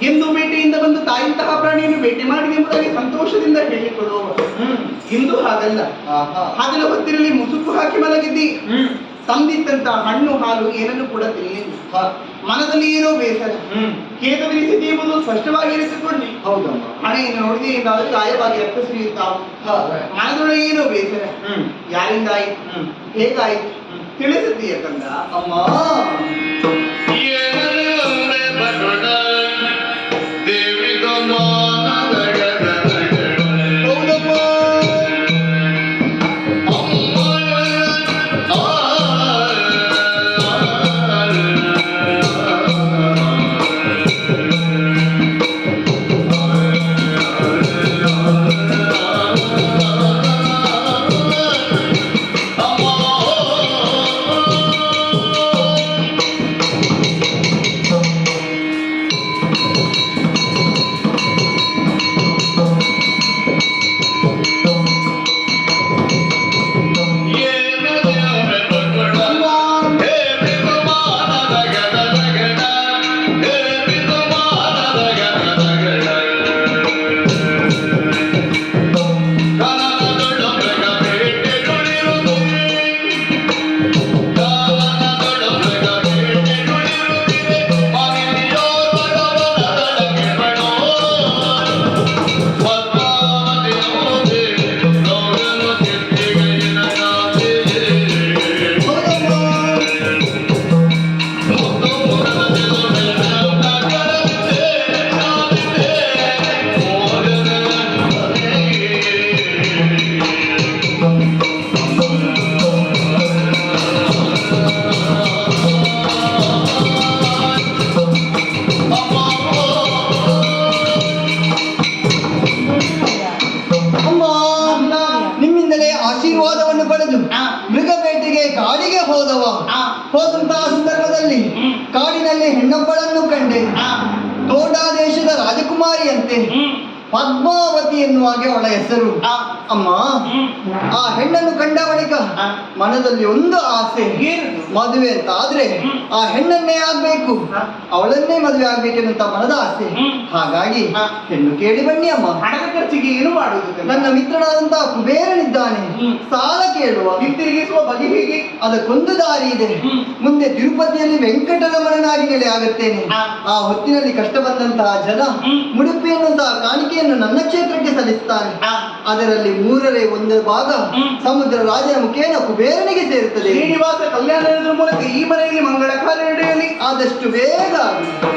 ಎಂದು ಬೇಟೆಯಿಂದ ಬಂದು ತಾಯಿಂತಹ ಪ್ರಾಣಿಯನ್ನು ಬೇಟೆ ಮಾಡಿದೆ ಎಂಬುದಾಗಿ ಸಂತೋಷದಿಂದ ಹೇಳಿಕೊಳ್ಳುವ. ಇಂದು ಹಾಗಲ್ಲ. ಹಗಲ ಹೊತ್ತಿನಲ್ಲಿ ಮುಸುಕು ಹಾಕಿ ಮಲಗಿದ್ದಿ. ತಂದಿತ್ತಂತ ಹಣ್ಣು ಹಾಲು ಏನನ್ನು ಕೂಡ ತಿಳಿಯಲಿಲ್ಲ. ಮನದಲ್ಲಿ ಏನೋ ಬೇಸರ, ಖೇದವಿರಿಸಿದೆ ಎಂಬುದು ಸ್ಪಷ್ಟವಾಗಿ ಇರಿಸಿಕೊಂಡಿ. ಹೌದಮ್ಮ. ಹಣೆಯನ್ನು ನೋಡಿದೆ ಎಂದಾದರೂ ಗಾಯವಾಗಿ ರಕ್ತ ಸುರಿಯುತ್ತಾವು. ಮನದೊಳಗೆ ಏನೋ ಬೇಸರ, ಯಾರಿಂದ ಆಯ್ತು, ಹೇಗಾಯ್ತು ತಿಳಿಸುತ್ತೀಯ ಕಂದ. ಅಮ್ಮ ರಾಜಕುಮಾರಿಯಂತೆ ಪದ್ಮಾವತಿ ಎನ್ನುವ ಹಾಗೆ ಅವಳ ಹೆಸರು. ಅಮ್ಮ, ಆ ಹೆಣ್ಣನ್ನು ಕಂಡ ಬಳಿಕ ಮನದಲ್ಲಿ ಒಂದು ಆಸೆ, ಮದುವೆ ಅಂತ ಆದ್ರೆ ಆ ಹೆಣ್ಣನ್ನೇ ಆಗ್ಬೇಕು, ಅವಳನ್ನೇ ಮದುವೆ ಆಗ್ಬೇಕೆನ್ನುವಂತ ಮನದ ಆಸೆ. ಹಾಗಾಗಿ ಹೆಣ್ಣು ಕೇಳಿ ಬನ್ನಿ ಅಮ್ಮ. ಹಣದ ಖರ್ಚಿಗೆ ಏನು ಮಾಡುವುದು? ನನ್ನ ಮಿತ್ರನಾದಂತಹ ಕುಬೇರನಿದ್ದಾನೆ, ಸಾಲ ಕೇಳುವ, ಹಿಂತಿರುಗಿಸುವ ಬಗೆ ಹೇಗೆ? ಅದಕ್ಕೊಂದು ದಾರಿ ಇದೆ. ಮುಂದೆ ತಿರುಪತಿಯಲ್ಲಿ ವೆಂಕಟರಮಣನಾಗಿ ನೆಲೆ ಆಗುತ್ತೇನೆ. ಆ ಹೊತ್ತಿನಲ್ಲಿ ಕಷ್ಟ ಬಂದಂತಹ ಜನ ಮುಡುಪಿ ಎನ್ನುವಂತಹ ಕಾಣಿಕೆಯನ್ನು ನನ್ನ ಕ್ಷೇತ್ರಕ್ಕೆ ಸಲ್ಲಿಸುತ್ತಾರೆ. ಅದರಲ್ಲಿ 1/3 ಭಾಗ ಸಮುದ್ರ ರಾಜನ ಮುಖೇನ ಕುಬೇರನಿಗೆ ಸೇರುತ್ತದೆ. ಶ್ರೀನಿವಾಸ ಕಲ್ಯಾಣದ ಮೂಲಕ ಈ ಮನೆಯಲ್ಲಿ ಮಂಗಳ ಕಾರ್ಯ ನಡೆಯಲಿ. ಆದಷ್ಟು ಬೇಗ ಆಗುತ್ತೆ.